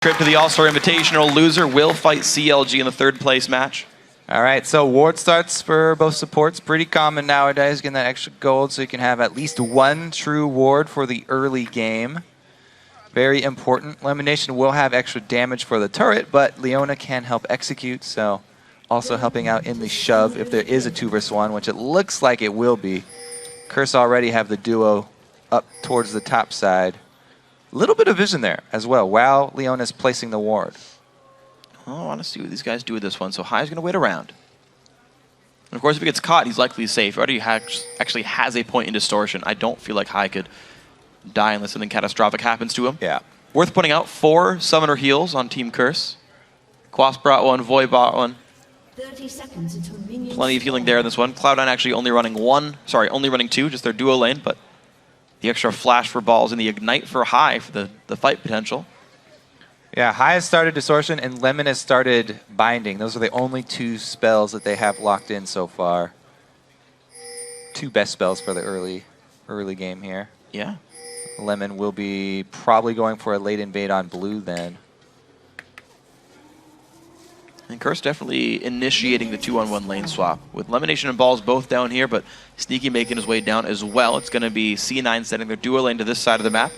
Trip to the All-Star Invitational. Loser will fight CLG in the third place match. All right, so ward starts for both supports. Pretty common nowadays, getting that extra gold so you can have at least one true ward for the early game. Very important. Elimination will have extra damage for the turret, but Leona can help execute, so also helping out in the shove if there is a 2 versus 1, which it looks like it will be. Curse already have the duo up towards the top side. A little bit of vision there as well, while Leona's placing the ward. Oh, I want to see what these guys do with this one. So Hai's going to wait around. And of course, if he gets caught, he's likely safe. He already actually has a point in distortion. I don't feel like Hai could die unless something catastrophic happens to him. Yeah. Worth pointing out, 4 summoner heals on Team Curse. Quas brought one, Void brought one. 30 seconds until minions. Plenty of healing there in this one. Cloud9 actually only running 2, just their duo lane, but the extra flash for balls and the ignite for Hai for the fight potential. Yeah, Hai has started Distortion and Lemon has started Binding. Those are the only 2 spells that they have locked in so far. 2 best spells for the early game here. Yeah. Lemon will be probably going for a late invade on blue then. And Curse definitely initiating the 2-on-1 lane swap. With Lemonation and Balls both down here, but Sneaky making his way down as well. It's going to be C9 setting their duo lane to this side of the map.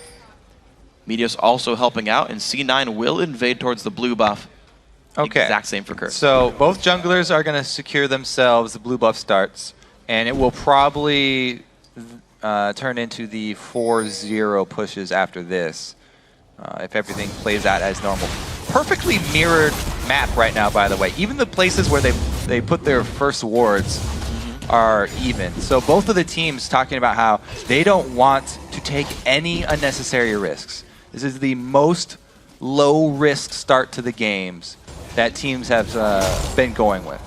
Meteos also helping out, and C9 will invade towards the blue buff. Okay. Exact same for Curse. So both junglers are going to secure themselves. The blue buff starts, and it will probably turn into the 4-0 pushes after this, if everything plays out as normal. Perfectly mirrored map right now, by the way. Even the places where they put their first wards are even. So both of the teams talking about how they don't want to take any unnecessary risks. This is the most low-risk start to the games that teams have been going with.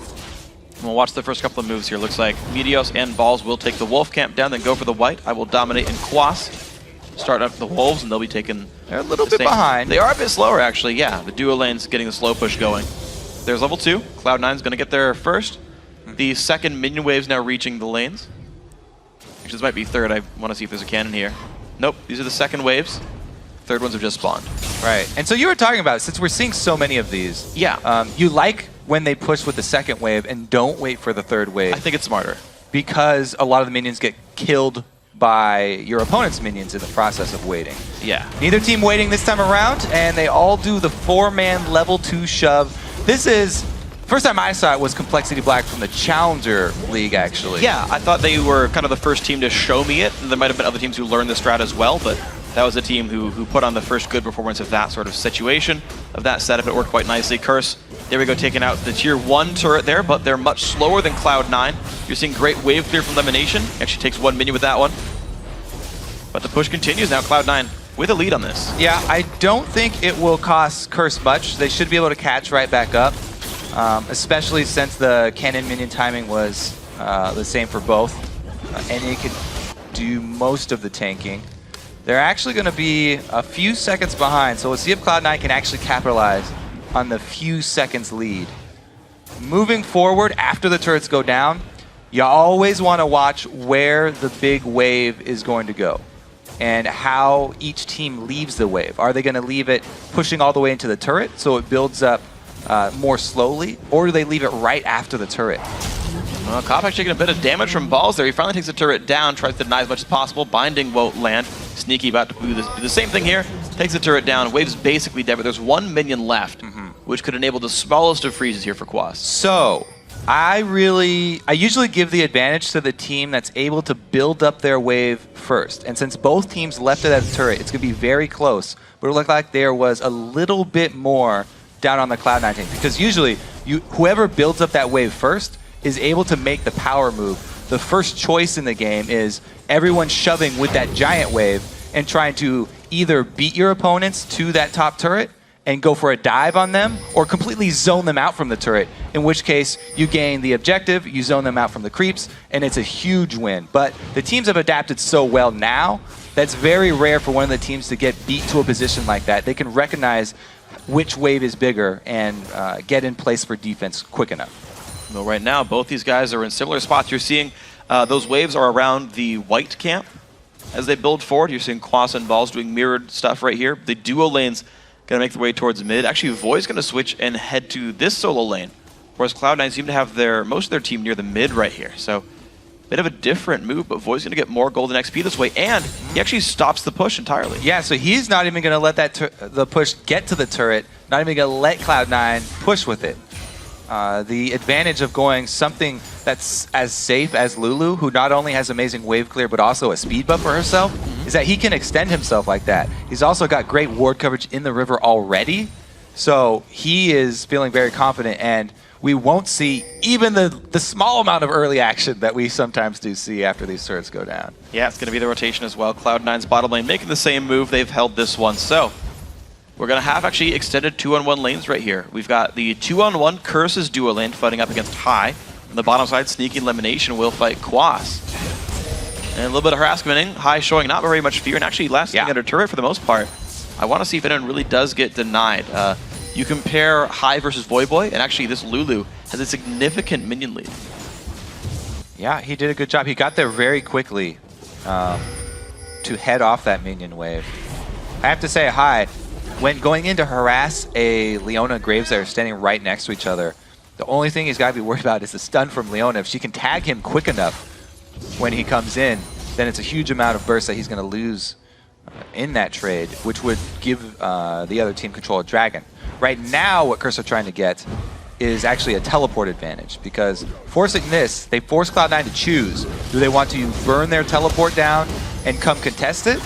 We'll watch the first couple of moves here. Looks like Meteos and Balls will take the Wolf camp down, then go for the white. I will dominate in Quas. Start up the Wolves, and they'll be taking... They're a little bit behind. They are a bit slower, actually, yeah. The duo lane's getting the slow push going. There's level 2. Cloud9's going to get there first. The second minion wave's now reaching the lanes. Actually, this might be third. I want to see if there's a cannon here. Nope, these are the second waves. Third ones have just spawned. Right, and so you were talking about, since we're seeing so many of these, yeah, you like when they push with the second wave and don't wait for the third wave. I think it's smarter. Because a lot of the minions get killed by your opponent's minions in the process of waiting. Yeah. Neither team waiting this time around, and they all do the 4-man level 2 shove. This is, first time I saw it was Complexity Black from the Challenger League, actually. Yeah, I thought they were kind of the first team to show me it. There might have been other teams who learned the strat as well, but that was a team who put on the first good performance of that sort of situation, of that setup. It worked quite nicely. Curse, there we go, taking out the tier 1 turret there, but they're much slower than Cloud9. You're seeing great wave clear from Lemonation. Actually takes 1 minion with that one. But the push continues now. Cloud9 with a lead on this. Yeah, I don't think it will cost Curse much. They should be able to catch right back up, especially since the cannon minion timing was the same for both. And it could do most of the tanking. They're actually going to be a few seconds behind, so we'll see if Cloud9 can actually capitalize on the few seconds lead. Moving forward, after the turrets go down, you always want to watch where the big wave is going to go and how each team leaves the wave. Are they going to leave it pushing all the way into the turret so it builds up more slowly, or do they leave it right after the turret? Well, Kopak's taking a bit of damage from Balls there. He finally takes the turret down, tries to deny as much as possible. Binding won't land. Sneaky about to do the same thing here. Takes the turret down. Wave's basically dead, but there's 1 minion left, which could enable the smallest of freezes here for Quas. So, I usually give the advantage to the team that's able to build up their wave first. And since both teams left it at the turret, it's going to be very close. But it looked like there was a little bit more down on the Cloud9 team. Because usually, whoever builds up that wave first is able to make the power move. The first choice in the game is everyone shoving with that giant wave and trying to either beat your opponents to that top turret and go for a dive on them, or completely zone them out from the turret, in which case you gain the objective, you zone them out from the creeps, and it's a huge win. But the teams have adapted so well now, that's very rare for one of the teams to get beat to a position like that. They can recognize which wave is bigger and get in place for defense quick enough. Well, right now, both these guys are in similar spots. You're seeing those waves are around the white camp. As they build forward, you're seeing Quas and Balls doing mirrored stuff right here. The duo lanes Gonna make their way towards mid. Actually, Void's gonna switch and head to this solo lane, whereas Cloud9 seem to have most of their team near the mid right here. So, bit of a different move, but Void's gonna get more golden XP this way, and he actually stops the push entirely. Yeah, so he's not even gonna let the push get to the turret, not even gonna let Cloud9 push with it. The advantage of going something that's as safe as Lulu, who not only has amazing wave clear but also a speed buff for herself, is that he can extend himself like that. He's also got great ward coverage in the river already, so he is feeling very confident, and we won't see even the small amount of early action that we sometimes do see after these turrets go down. Yeah, it's going to be the rotation as well. Cloud9's bottom lane making the same move. They've held this one, so we're going to have actually extended 2-on-1 lanes right here. We've got the 2-on-1 Curse's duo lane fighting up against High. On the bottom side, Sneaky Elimination will fight Quas. And a little bit of harassment. High showing not very much fear and actually lasting under turret for the most part. I want to see if anyone really does get denied. You compare High versus Voyboy, and actually this Lulu has a significant minion lead. Yeah, he did a good job. He got there very quickly to head off that minion wave. I have to say, High, when going in to harass a Leona Graves that are standing right next to each other, the only thing he's got to be worried about is the stun from Leona. If she can tag him quick enough when he comes in, then it's a huge amount of burst that he's going to lose in that trade, which would give the other team control of Dragon. Right now, what Curse are trying to get is actually a teleport advantage, because forcing this, they force Cloud9 to choose. Do they want to burn their teleport down and come contest it,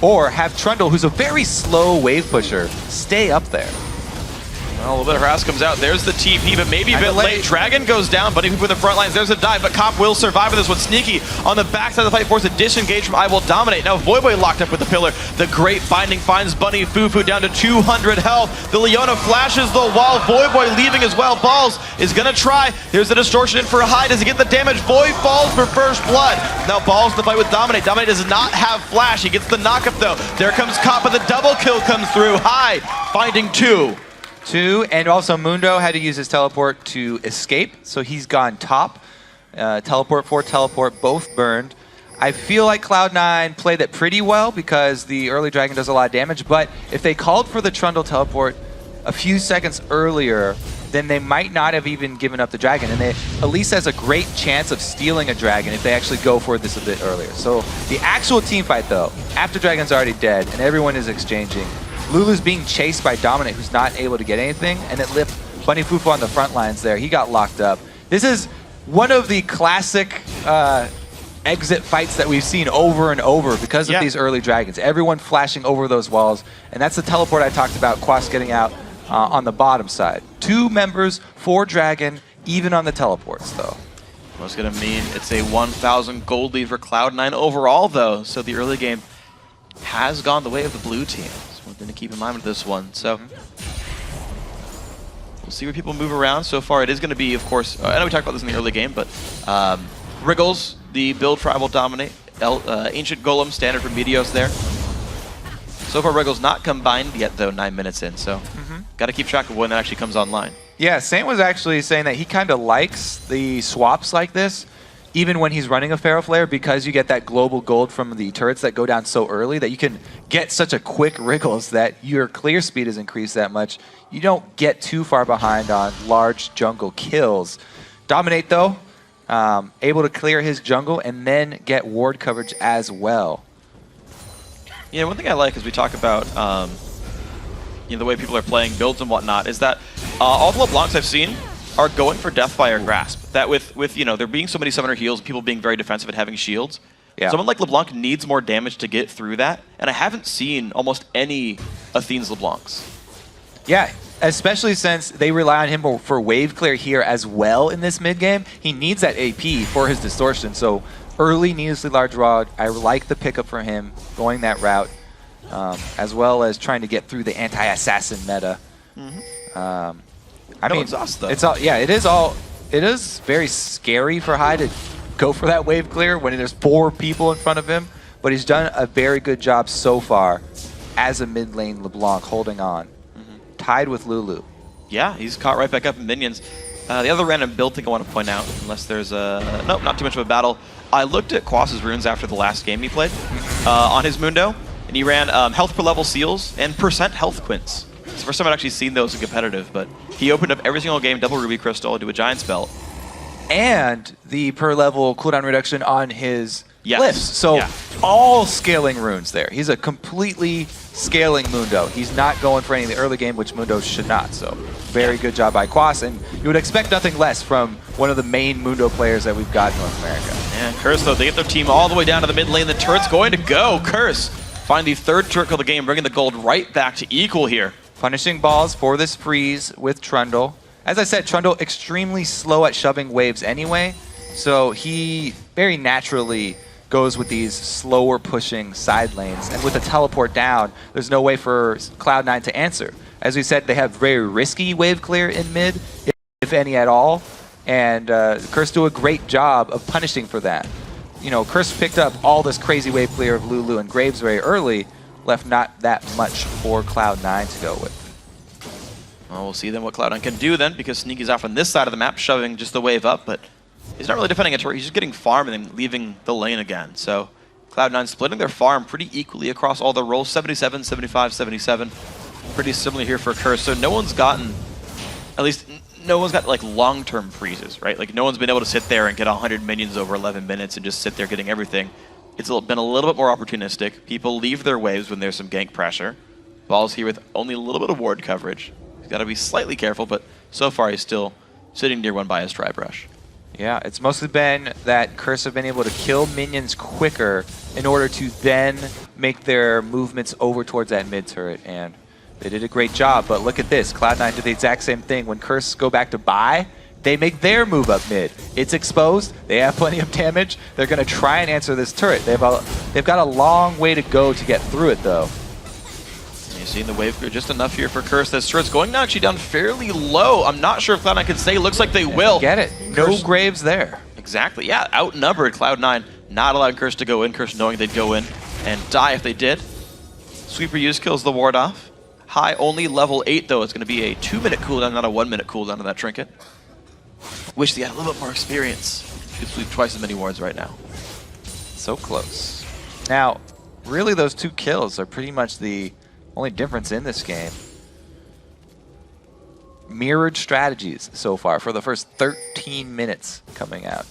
or have Trundle, who's a very slow wave pusher, stay up there? Well, a little bit of harass comes out. There's the TP, but maybe a bit late. Dragon goes down, but even with the front lines, there's a dive, but Cop will survive with this one. Sneaky on the backside of the fight, force a disengage from I Will Dominate. Now Voyboy locked up with the pillar. The great binding finds Bunny Fufu down to 200 health. The Leona flashes the wall. Voyboy leaving as well. Balls is gonna try. There's the distortion in for a High. Does he get the damage? Void falls for first blood. Now Balls in the fight with Dominate. Dominate does not have flash. He gets the knockup though. There comes Cop, but the double kill comes through. High finding two. And also Mundo had to use his teleport to escape, so he's gone top. Teleport, both burned. I feel like Cloud9 played that pretty well because the early Dragon does a lot of damage, but if they called for the Trundle teleport a few seconds earlier, then they might not have even given up the Dragon, and they at least has a great chance of stealing a Dragon if they actually go for this a bit earlier. So the actual team fight though, after Dragon's already dead and everyone is exchanging, Lulu's being chased by Dominate, who's not able to get anything, and it left Bunny Fufu on the front lines there. He got locked up. This is one of the classic exit fights that we've seen over and over because of these early Dragons. Everyone flashing over those walls, and that's the teleport I talked about, Quas getting out on the bottom side. 2 members, 4 Dragon, even on the teleports, though. What's going to mean it's a 1,000 gold lead for Cloud9 overall, though, so the early game has gone the way of the blue team. Something to keep in mind with this one. So we'll see where people move around. So far, it is going to be, of course, I know we talked about this in the early game, but Wriggles, the build for I Will Dominate, Ancient Golem, standard for Meteos there. So far, Wriggles not combined yet, though, 9 minutes in. So got to keep track of when that actually comes online. Yeah, Saint was actually saying that he kind of likes the swaps like this, even when he's running a Pharaoh Flare, because you get that global gold from the turrets that go down so early that you can get such a quick Wriggles that your clear speed is increased that much. You don't get too far behind on large jungle kills. Dominate, though, able to clear his jungle and then get ward coverage as well. Yeah, one thing I like as we talk about the way people are playing builds and whatnot is that all the LeBlancs I've seen are going for Deathfire Grasp. That with there being so many summoner heals, people being very defensive and having shields, someone like LeBlanc needs more damage to get through that, and I haven't seen almost any Athene's LeBlancs. Yeah, especially since they rely on him for wave clear here as well in this mid game. He needs that AP for his distortion, so early needlessly large rod. I like the pickup for him going that route, as well as trying to get through the anti-assassin meta. I mean, exhaust, though. It's all, yeah, it is very scary for High to go for that wave clear when there's 4 people in front of him, but he's done a very good job so far as a mid lane LeBlanc holding on. Tied with Lulu. Yeah, he's caught right back up in minions. The other random build thing I want to point out, unless there's nope, not too much of a battle. I looked at Quas's runes after the last game he played on his Mundo, and he ran health per level seals and percent health quints It's the first time I've actually seen those in competitive, but he opened up every single game, double Ruby Crystal into a Giant's Belt. And the per level cooldown reduction on his glyphs. So Yeah. all scaling runes there. He's a completely scaling Mundo. He's not going for any in the early game, which Mundo should not. So very good job by Quas, and you would expect nothing less from one of the main Mundo players that we've got in North America. And Curse, though, they get their team all the way down to the mid lane. The turret's going to go. Curse find the third turret kill of the game, bringing the gold right back to equal here. Punishing balls for this freeze with Trundle. As I said, Trundle extremely slow at shoving waves anyway, so he very naturally goes with these slower pushing side lanes. And with the teleport down, there's no way for Cloud9 to answer. As we said, they have very risky wave clear in mid, if any at all. And Curse do a great job of punishing for that. You know, Curse picked up all this crazy wave clear of Lulu and Graves very early, left not that much for Cloud9 to go with. Well, we'll see then what Cloud9 can do then, because Sneaky's off on this side of the map, shoving just the wave up, but he's not really defending a turret. He's just getting farm and then leaving the lane again. So Cloud9 splitting their farm pretty equally across all the roles, 77, 75, 77. Pretty similar here for Curse. So no one's gotten, at least no one's got like long-term freezes, right? Like no one's been able to sit there and get 100 minions over 11 minutes and just sit there getting everything. It's been a little bit more opportunistic. People leave their waves when there's some gank pressure. Ball's here with only a little bit of ward coverage. He's got to be slightly careful, but so far he's still sitting near one by his Tri-Brush. Yeah, it's mostly been that Curse have been able to kill minions quicker in order to then make their movements over towards that mid turret, and they did a great job. But look at this, Cloud9 did the exact same thing. When Curse go back to buy, they make their move up mid. It's exposed, they have plenty of damage, they're going to try and answer this turret. They've got a long way to go to get through it though. You've seen the wave clear just enough here for Curse. This turret's going now actually down fairly low. I'm not sure if Cloud9 can stay. Looks like they will. Get it. No Curse, Graves there. Exactly. Yeah, outnumbered Cloud9. Not allowing Curse to go in. Curse knowing they'd go in and die if they did. Sweeper use kills the ward off. High only level 8 though. It's going to be a 2-minute cooldown, not a 1-minute cooldown on that trinket. Wish they had a little bit more experience. Could sweep twice as many wards right now. So close. Now, really those 2 kills are pretty much the only difference in this game. Mirrored strategies so far for the first 13 minutes coming out.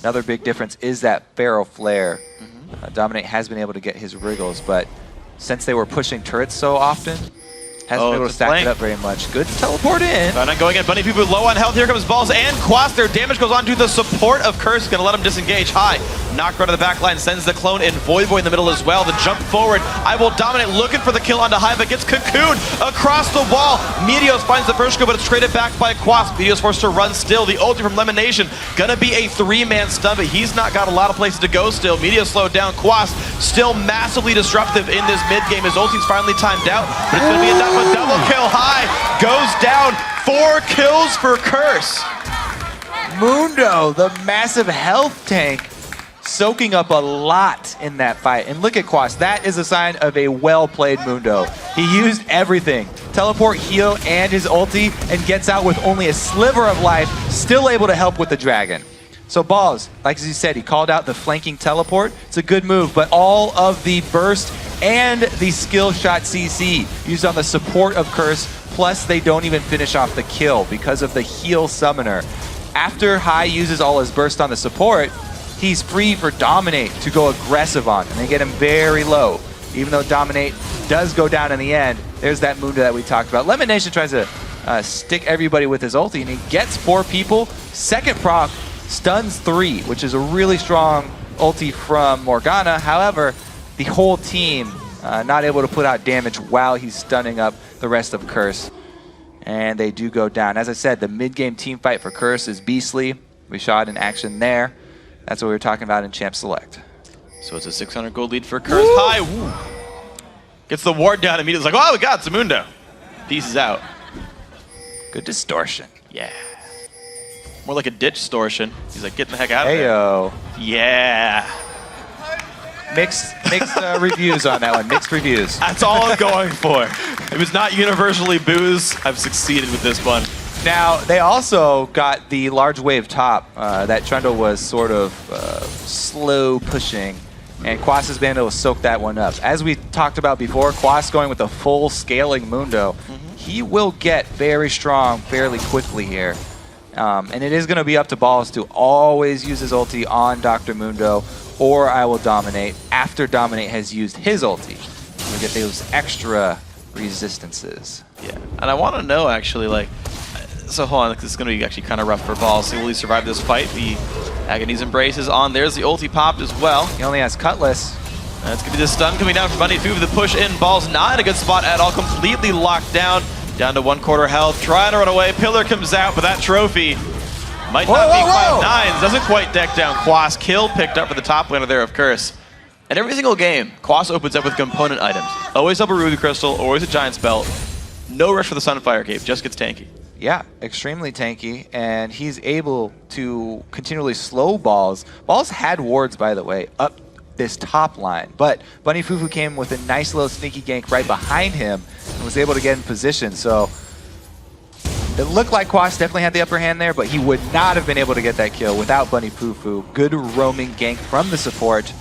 Another big difference is that Pharaoh Flare. Dominate has been able to get his wriggles, but since they were pushing turrets so often, hasn't been able to stack it up very much. Good to teleport in. Cloud9 going in. Bunny people low on health. Here comes Balls and Quas. Their damage goes on to the support of Curse. Gonna let him disengage. High. Knocked right to the back line. Sends the clone in. Void in the middle as well. The jump forward. I will dominate. Looking for the kill onto High, but gets cocooned across the wall. Meteos finds the first kill, but it's traded back by Quas. Meteos forced to run still. The ulti from Lemonation. Gonna be a 3-man stun, but he's not got a lot of places to go still. Meteos slowed down. Quas still massively disruptive in this mid game. His ulti's finally timed out, but it's gonna be enough. A double kill. High goes down. 4 kills for Curse. Mundo, the massive health tank, soaking up a lot in that fight. And look at Quas, that is a sign of a well-played Mundo. He used everything. Teleport, heal, and his ulti, and gets out with only a sliver of life, still able to help with the dragon. So Balls, like as he said, he called out the flanking teleport. It's a good move, but all of the burst and the skill shot CC used on the support of Curse, plus they don't even finish off the kill because of the heal summoner. After High uses all his burst on the support, he's free for Dominate to go aggressive on, and they get him very low. Even though Dominate does go down in the end, there's that Mundo that we talked about. Lemonation tries to stick everybody with his ulti, and he gets 4 people. Second proc stuns 3, which is a really strong ulti from Morgana. However, the whole team not able to put out damage while he's stunning up the rest of Curse. And they do go down. As I said, the mid-game team fight for Curse is beastly. We saw it in action there. That's what we were talking about in Champ Select. So it's a 600 gold lead for Curse. High. Woo. Gets the ward down immediately. It's like, oh, we got Mundo. Pieces out. Good distortion. Yeah. More like a ditch distortion. He's like, getting the heck out of there. Heyo. Yeah. Mixed reviews on that one. Mixed reviews. That's all I'm going for. It was not universally booze. I've succeeded with this one. Now, they also got the large wave top that Trundle was sort of slow pushing And Quas has been able to soak that one up. As we talked about before, Quas going with a full scaling Mundo. He will get very strong fairly quickly here. And it is going to be up to Balls to always use his ulti on Dr. Mundo, or I will dominate after Dominate has used his ulti. We get those extra resistances. Yeah, and I want to know actually, like, so hold on, this is going to be actually kind of rough for Balls. Will he survive this fight? The Agony's Embrace is on. There's the ulti popped as well. He only has Cutlass. That's going to be the stun coming down from Bunny Foo. The push in. Balls not in a good spot at all. Completely locked down. Down to 1/4 health. Trying to run away. Pillar comes out, but that trophy might not be quite nines. Doesn't quite deck down Quas. Kill picked up for the top laner there of Curse. And every single game, Quas opens up with component items. Always double Ruby Crystal, always a Giant's Belt. No rush for the Sunfire Cape, just gets tanky. Yeah, extremely tanky, and he's able to continually slow Balls. Balls had wards, by the way, up this top line, but Bunny Fufu came with a nice little sneaky gank right behind him and was able to get in position, so it looked like Quas definitely had the upper hand there, but he would not have been able to get that kill without Bunny Fufu. Good roaming gank from the support,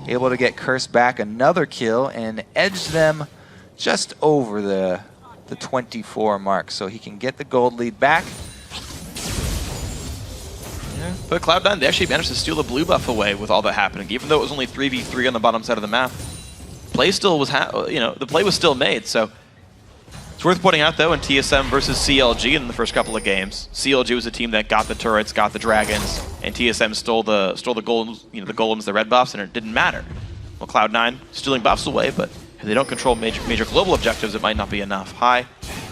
able to get Curse back another kill and edge them just over the 24 mark, so he can get the gold lead back. Yeah. But Cloud9, they actually managed to steal the blue buff away with all that happening, even though it was only 3v3 on the bottom side of the map. Play still was, the play was still made. So it's worth pointing out though, in TSM versus CLG in the first couple of games, CLG was a team that got the turrets, got the dragons, and TSM stole the golems, the golems, the red buffs, and it didn't matter. Well, Cloud9 stealing buffs away, but if they don't control major global objectives, it might not be enough. High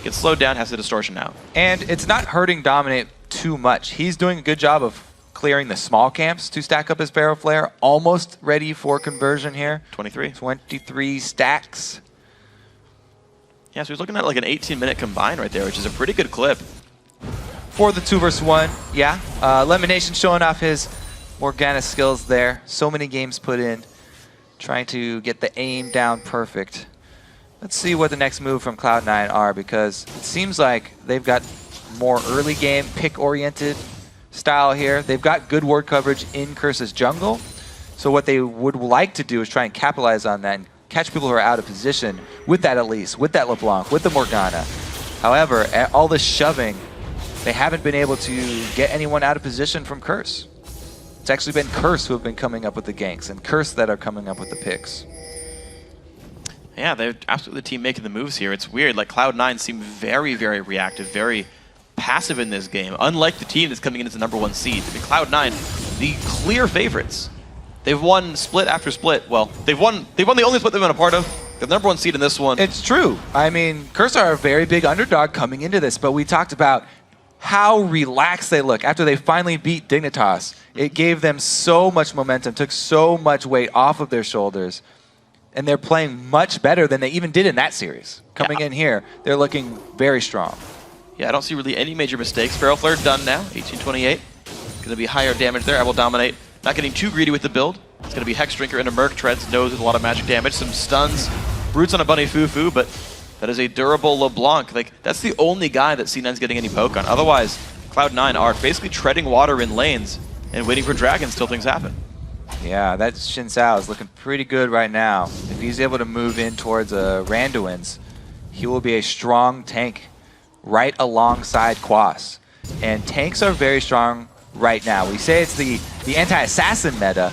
gets slowed down, has the distortion out. And it's not hurting Dominate too much. He's doing a good job of clearing the small camps to stack up his Barrel Flare. Almost ready for conversion here. 23 stacks. Yeah, so he's looking at like an 18-minute combine right there, which is a pretty good clip. For the 2 versus 1, yeah. Lemonation showing off his Morgana skills there. So many games put in. Trying to get the aim down perfect. Let's see what the next move from Cloud9 are, because it seems like they've got more early game pick-oriented style here. They've got good ward coverage in Curse's jungle. So what they would like to do is try and capitalize on that and catch people who are out of position with that Elise, with that LeBlanc, with the Morgana. However, at all this shoving, they haven't been able to get anyone out of position from Curse. It's actually been Curse who have been coming up with the ganks, and Curse that are coming up with the picks. Yeah, they're absolutely the team making the moves here. It's weird, like Cloud9 seem very, very reactive, very passive in this game, unlike the team that's coming in as the #1 seed. I mean, Cloud9, the clear favorites. They've won split after split. Well, they've won the only split they've been a part of. They're the #1 seed in this one. It's true. I mean, Curse are a very big underdog coming into this, but we talked about how relaxed they look after they finally beat Dignitas. It gave them so much momentum, took so much weight off of their shoulders, and they're playing much better than they even did in that series. Coming in here, they're looking very strong. Yeah, I don't see really any major mistakes. Barrel Flare done now, 1828. Going to be higher damage there. I will dominate. Not getting too greedy with the build. It's going to be Hex Drinker into Merc Treads. Knows there's a lot of magic damage. Some stuns. Brutes on a Bunny Fufu, but that is a durable LeBlanc. Like, that's the only guy that C9's getting any poke on. Otherwise, Cloud9 are basically treading water in lanes and waiting for dragons till things happen. Yeah, that Xin Sao is looking pretty good right now. If he's able to move in towards Randuin's, he will be a strong tank right alongside Quas. And tanks are very strong right now. We say it's the anti-assassin meta.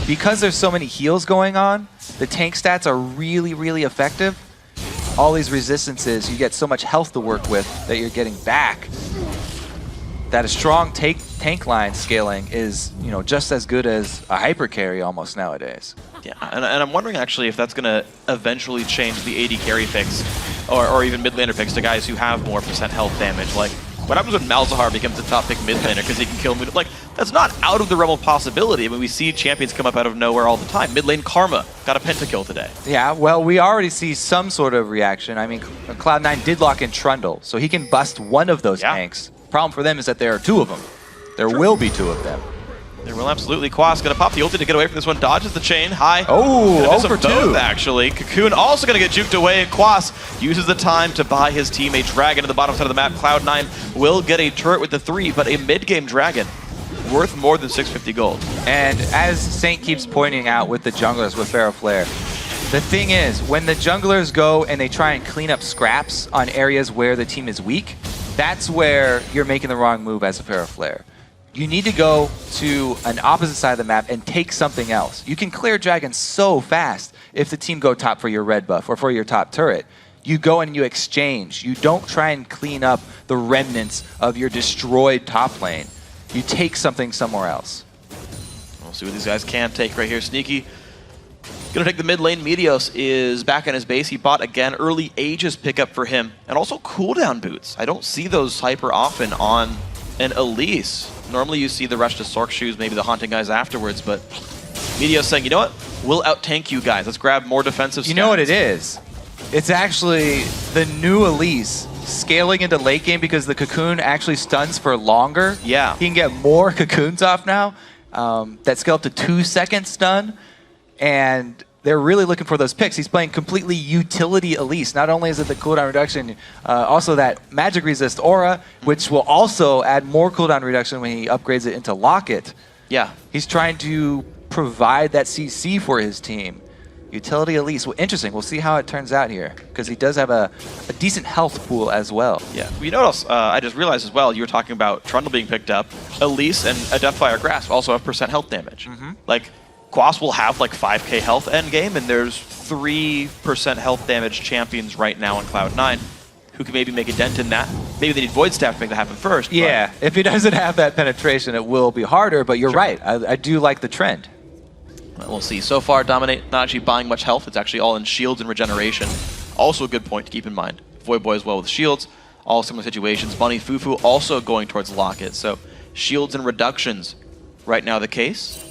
Because there's so many heals going on, the tank stats are really, really effective. All these resistances, you get so much health to work with that you're getting back. That a strong tank line scaling is, just as good as a hyper carry almost nowadays. Yeah, and I'm wondering actually if that's going to eventually change the AD carry picks, or even mid laner picks to guys who have more % health damage. Like, what happens when Malzahar becomes a top pick mid laner because he can kill Moon? Like, that's not out of the realm of possibility. I mean, we see champions come up out of nowhere all the time. Mid lane Karma got a pentakill today. Yeah, well, we already see some sort of reaction. I mean, Cloud9 did lock in Trundle, so he can bust one of those tanks. Problem for them is that there are 2 of them. There will be 2 of them. There will absolutely. Quas gonna pop the ulti to get away from this one. Dodges the chain. High. Oh, over 2. Both, actually. Cocoon also gonna get juked away. And Quas uses the time to buy his team a dragon at the bottom side of the map. Cloud9 will get a turret with the 3, but a mid-game dragon. worth more than 650 gold. And as Saint keeps pointing out with the junglers with Pharaoh Flare, the thing is, when the junglers go and they try and clean up scraps on areas where the team is weak, that's where you're making the wrong move as a Pharaoh Flare. You need to go to an opposite side of the map and take something else. You can clear dragons so fast if the team go top for your red buff or for your top turret. You go and you exchange. You don't try and clean up the remnants of your destroyed top lane. You take something somewhere else. We'll see what these guys can take right here. Sneaky gonna take the mid lane. Meteos is back on his base. He bought again early Aegis pickup for him, and also cooldown boots. I don't see those hyper often on an Elise. Normally you see the rush to Sork shoes, maybe the haunting guys afterwards, but Meteos saying, you know what? We'll out-tank you guys. Let's grab more defensive stats. You know what it is? It's actually the new Elise scaling into late game because the cocoon actually stuns for longer. Yeah. He can get more cocoons off now. That scale up to 2 second stun. And they're really looking for those picks. He's playing completely utility Elise. Not only is it the cooldown reduction, also that magic resist aura, which will also add more cooldown reduction when he upgrades it into Locket. Yeah. He's trying to provide that CC for his team. Utility Elise. Well, interesting. We'll see how it turns out here, because he does have a decent health pool as well. Yeah. You know what else I just realized as well? You were talking about Trundle being picked up. Elise and a Deathfire Grasp also have % health damage. Like, Quas will have like 5k health end game, and there's 3% health damage champions right now on Cloud9 who can maybe make a dent in that. Maybe they need Void Staff to make that happen first. Yeah, if he doesn't have that penetration, it will be harder, but you're right. I do like the trend. We'll see. So far, Dominate not actually buying much health. It's actually all in shields and regeneration. Also a good point to keep in mind. Void Boy as well with shields. All similar situations. Bunny Fufu also going towards Locket. So shields and reductions right now the case.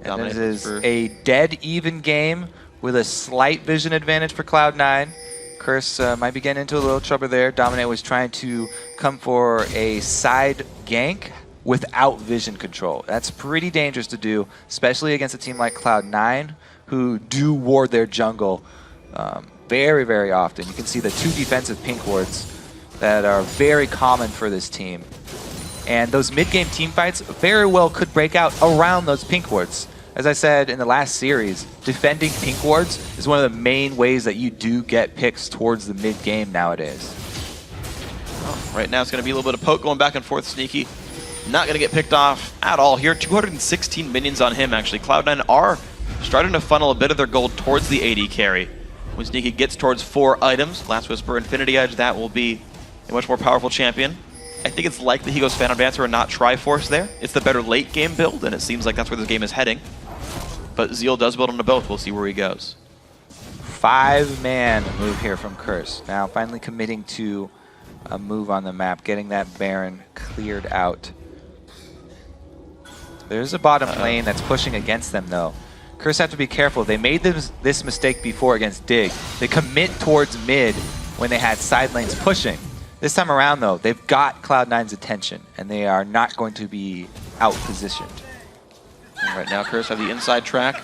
And this is a dead even game with a slight vision advantage for Cloud9. Curse might be getting into a little trouble there. Dominate was trying to come for a side gank without vision control. That's pretty dangerous to do, especially against a team like Cloud9, who do ward their jungle very, very often. You can see the 2 defensive pink wards that are very common for this team. And those mid-game team fights very well could break out around those pink wards. As I said in the last series, defending pink wards is one of the main ways that you do get picks towards the mid-game nowadays. Oh, right now it's going to be a little bit of poke going back and forth. Sneaky not going to get picked off at all here. 216 minions on him, actually. Cloud9 are starting to funnel a bit of their gold towards the AD carry. When Sneaky gets towards 4 items, Last Whisper, Infinity Edge, that will be a much more powerful champion. I think it's likely he goes Phantom Dancer and not Triforce there. It's the better late game build, and it seems like that's where this game is heading. But Zeal does build onto both. We'll see where he goes. 5-man move here from Curse. Now finally committing to a move on the map, getting that Baron cleared out. There's a bottom lane that's pushing against them, though. Curse have to be careful. They made this mistake before against Dig. They commit towards mid when they had side lanes pushing. This time around, though, they've got Cloud9's attention, and they are not going to be out-positioned. Right now, Curse have the inside track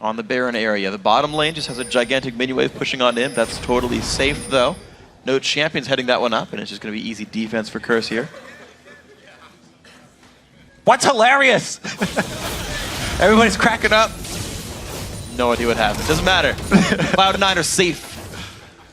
on the Baron area. The bottom lane just has a gigantic minion wave pushing on in. That's totally safe, though. No champions heading that one up, and it's just going to be easy defense for Curse here. What's hilarious? Everybody's cracking up. No idea what happened. Doesn't matter. Cloud9 are safe.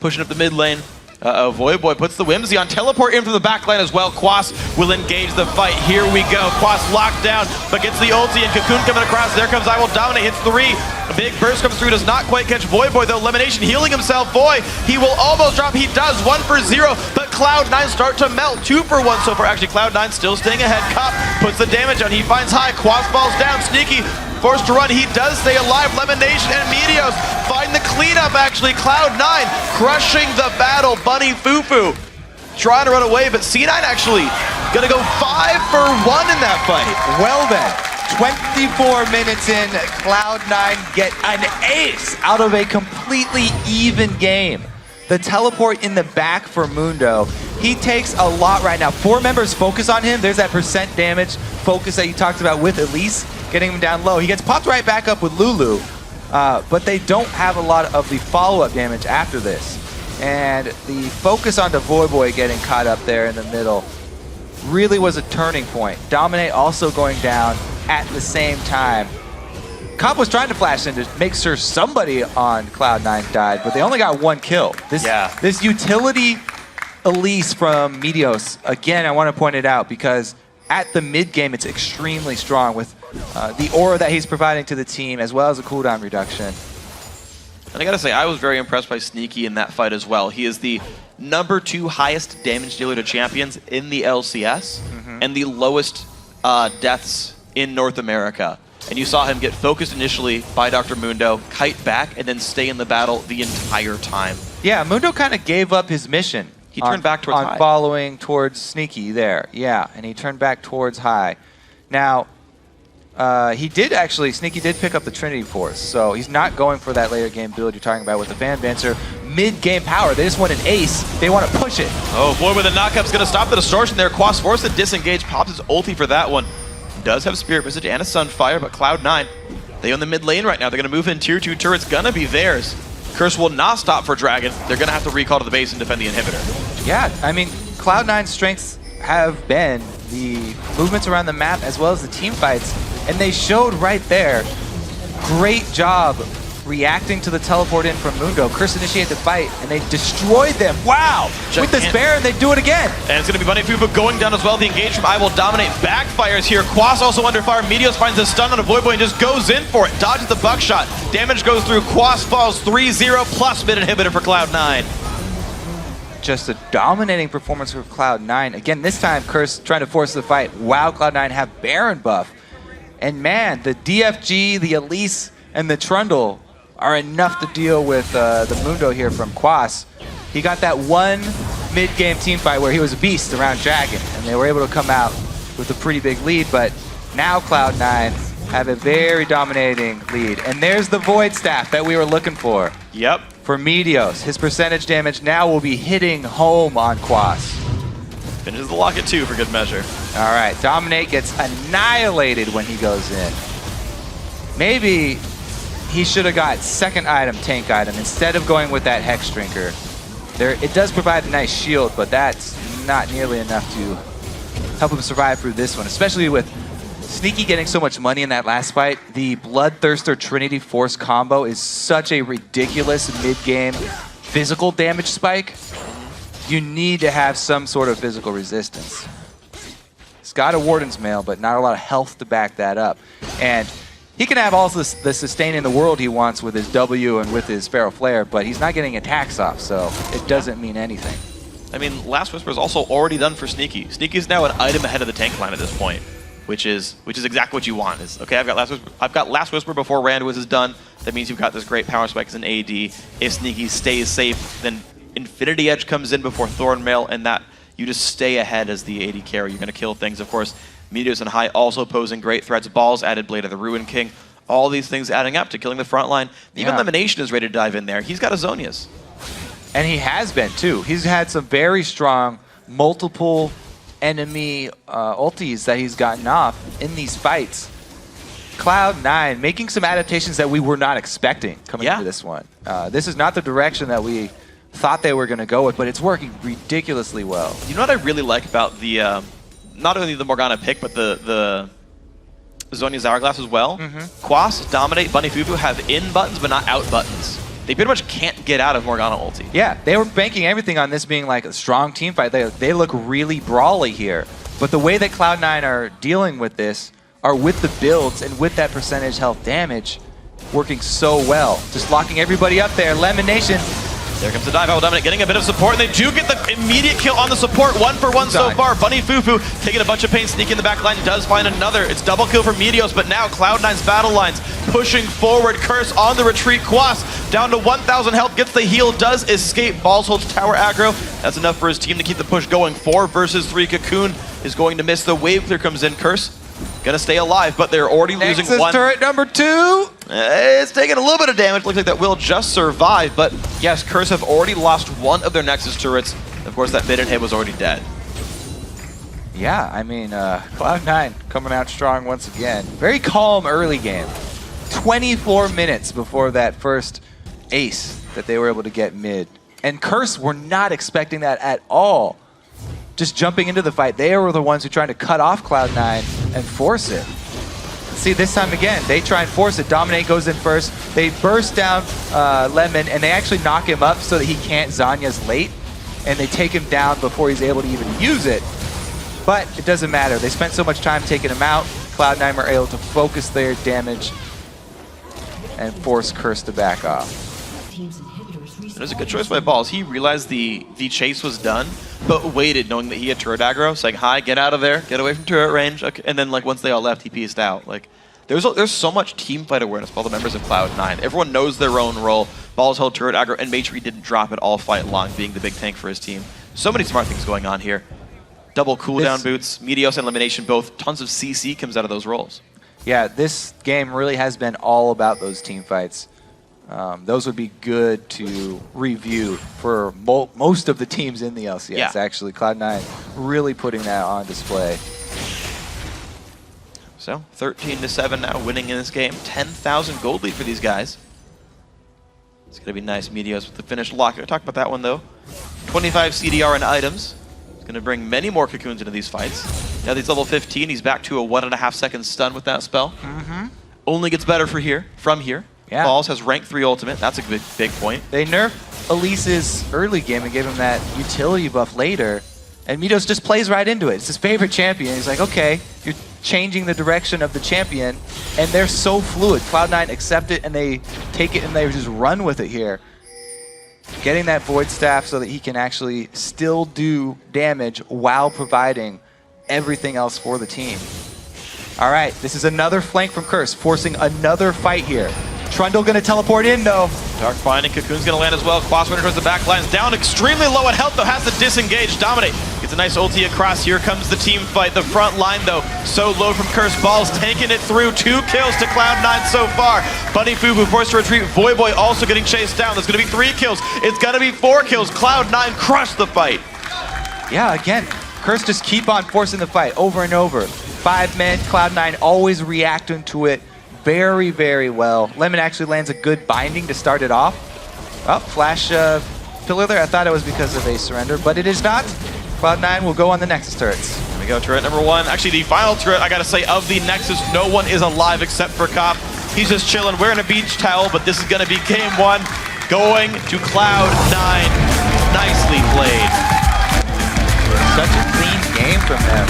Pushing up the mid lane. Void Boy puts the Whimsy on. Teleport in from the back line as well. Quas will engage the fight. Here we go. Quas locked down, but gets the ulti, and Cocoon coming across. There comes I Will Dominate. Hits 3. A big burst comes through. Does not quite catch Void Boy, though. Elimination healing himself. Boy, he will almost drop. He does. 1 for 0, but Cloud9 start to melt. 2 for 1 so far. Actually, Cloud9 still staying ahead. Cop puts the damage on. He finds high. Quas falls down. Sneaky forced to run. He does stay alive. Elimination and Meteos find the cleanup, actually. Cloud9 crushing the battle. Bunny Fufu trying to run away, but C9 actually gonna go 5 for 1 in that fight. Well then, 24 minutes in, Cloud9 get an ace out of a completely even game. The teleport in the back for Mundo. He takes a lot right now. 4 members focus on him. There's that % damage focus that you talked about with Elise, getting him down low. He gets popped right back up with Lulu, but they don't have a lot of the follow-up damage after this. And the focus on the Void Boy getting caught up there in the middle. really was a turning point. Dominate also going down at the same time. Comp was trying to flash in to make sure somebody on Cloud9 died, but they only got 1 kill. This utility Elise from Meteos, again, I want to point it out because at the mid game, it's extremely strong with the aura that he's providing to the team as well as a cooldown reduction. And I gotta say, I was very impressed by Sneaky in that fight as well. He is the #2 highest damage dealer to champions in the LCS and the lowest deaths in North America. And you saw him get focused initially by Dr. Mundo, kite back, and then stay in the battle the entire time. Yeah, Mundo kind of gave up his mission. He turned back towards High. Following towards Sneaky there, yeah, and he turned back towards High. Now, Sneaky did pick up the Trinity Force, so he's not going for that later game build you're talking about with the Fan Dancer. Mid-game power, they just want an ace, they want to push it. Oh boy, with the knockup's going to stop the distortion there. Quas forced to disengage, pops his ulti for that one. Does have Spirit Visage and a Sunfire, but Cloud9, they own the mid lane right now. They're going to move in tier 2 turrets, going to be theirs. Curse will not stop for Dragon. They're going to have to recall to the base and defend the inhibitor. Yeah, I mean, Cloud9's strengths have been the movements around the map as well as the team fights, and they showed right there. Great job reacting to the teleport in from Mundo. Curse initiated the fight, and they destroyed them. Wow! With this Baron, they do it again. And it's going to be Bunny Fufu going down as well. The engage from I Will Dominate backfires here. Quas also under fire. Meteos finds a stun on a Void Boy and just goes in for it. Dodges the buckshot. Damage goes through. Quas falls 3-0 plus mid inhibitor for Cloud9. Just a dominating performance for Cloud9. Again, this time, Curse trying to force the fight. Wow, Cloud9 have Baron buff. And man, the DFG, the Elise, and the Trundle are enough to deal with the Mundo here from Quas. He got that one mid-game team fight where he was a beast around Dragon, and they were able to come out with a pretty big lead, but now Cloud9 have a very dominating lead. And there's the Void Staff that we were looking for. Yep. For Meteos. His percentage damage now will be hitting home on Quas. Finishes the locket too for good measure. All right, Dominate gets annihilated when he goes in. Maybe he should have got second item, tank item, instead of going with that Hex Drinker. It does provide a nice shield, but that's not nearly enough to help him survive through this one, especially with Sneaky getting so much money in that last fight. The Bloodthirster Trinity Force combo is such a ridiculous mid-game physical damage spike. You need to have some sort of physical resistance. He's got a Warden's Mail, but not a lot of health to back that up. And he can have all the sustain in the world he wants with his W and with his Feral Flare, but he's not getting attacks off, so it doesn't mean anything. I mean, Last Whisper is also already done for Sneaky. Sneaky is now an item ahead of the tank line at this point, which is exactly what you want. Is okay, I've got Last Whisper before Randwiz is done. That means you've got this great power spike as an AD. If Sneaky stays safe, then Infinity Edge comes in before Thornmail, and that you just stay ahead as the AD carry. You're going to kill things, of course. Meteos and High also posing great threats. Balls added Blade of the Ruin King. All these things adding up to killing the front line. Even Elimination is ready to dive in there. He's got a Zonias. And he has been, too. He's had some very strong multiple enemy ultis that he's gotten off in these fights. Cloud9 making some adaptations that we were not expecting coming into this one. This is not the direction that we thought they were going to go with, but it's working ridiculously well. You know what I really like about the, not only the Morgana pick, but the Zhonya's Hourglass as well? Quas, Dominate, Bunny Fufu have in buttons, but not out buttons. They pretty much can't get out of Morgana ulti. Yeah, they were banking everything on this being like a strong team fight. They look really brawly here. But the way that Cloud9 are dealing with this are with the builds and with that percentage health damage working so well. Just locking everybody up there. Lemon Nation. There comes the dive. I Will Dominate getting a bit of support, and they do get the immediate kill on the support. 1 for 1 so far. Bunny Fufu taking a bunch of pain, sneaking in the back line, does find another. It's double kill for Meteos, but now Cloud9's battle lines pushing forward. Curse on the retreat. Quas down to 1,000 health, gets the heal, does escape. Balls holds tower aggro. That's enough for his team to keep the push going. 4 versus 3. Cocoon is going to miss. The wave clear comes in. Curse gonna stay alive, but they're already losing Nexus one. turret number 2. It's taking a little bit of damage. Looks like that will just survive, but yes, Curse have already lost one of their Nexus turrets. Of course, that mid-and hit was already dead. Yeah, I mean, Cloud9 coming out strong once again. Very calm early game. 24 minutes before that first ace that they were able to get mid. And Curse were not expecting that at all. just jumping into the fight. They were the ones who tried to cut off Cloud9 and force it. See, this time again, they try and force it. Dominate goes in first. They burst down Lemon, and they actually knock him up so that he can't Zanya's late. And they take him down before he's able to even use it. But it doesn't matter. They spent so much time taking him out. Cloud9 were able to focus their damage and force Curse to back off. It was a good choice by Balls. He realized the chase was done, but waited knowing that he had turret aggro, saying, hi, get out of there, get away from turret range. Okay. And then like once they all left, he pieced out. Like there's so much team fight awareness by all the members of Cloud9. Everyone knows their own role. Balls held turret aggro and made sure he didn't drop it all fight long, being the big tank for his team. So many smart things going on here. Double cooldown boots, Meteos and Elimination both. Tons of CC comes out of those roles. Yeah, this game really has been all about those team fights. Those would be good to review for most of the teams in the LCS, yeah. Actually. Cloud9 really putting that on display. So, 13-7 now, winning in this game. 10,000 gold lead for these guys. It's going to be nice. Meteos with the finished lock. I talked about that one, though. 25 CDR and items. It's going to bring many more cocoons into these fights. Now he's level 15. He's back to a 1.5 second stun with that spell. Only gets better from here. Yeah. Balls has rank 3 ultimate. That's a big point. They nerfed Elise's early game and gave him that utility buff later. And Meteos just plays right into it. It's his favorite champion. He's like, okay, you're changing the direction of the champion. And they're so fluid. Cloud9 accept it and they take it and they just run with it here. Getting that Void Staff so that he can actually still do damage while providing everything else for the team. All right, this is another flank from Curse, forcing another fight here. Trundle gonna teleport in though. Dark Binding, Cocoon's gonna land as well. Quas running towards the back lines, down extremely low in health though, has to disengage. Dominate gets a nice ulti across. Here comes the team fight. The front line though, so low from Curse. Balls taking it through. 2 kills to Cloud9 so far. Bunny Fubu forced to retreat. Voy Boy also getting chased down. There's gonna be 3 kills. It's gonna be 4 kills. Cloud9 crushed the fight. Yeah, again, Curse just keep on forcing the fight over and over. 5 men, Cloud9 always reacting to it very, very well. Lemon actually lands a good binding to start it off. Oh, flash pillar there. I thought it was because of a surrender, but it is not. Cloud9 will go on the Nexus turrets. Here we go, turret number 1. Actually, the final turret, I gotta say, of the Nexus, no one is alive except for Cop. He's just chilling, wearing a beach towel, but this is gonna be game 1, going to Cloud9. Nicely played. Such a clean game from them.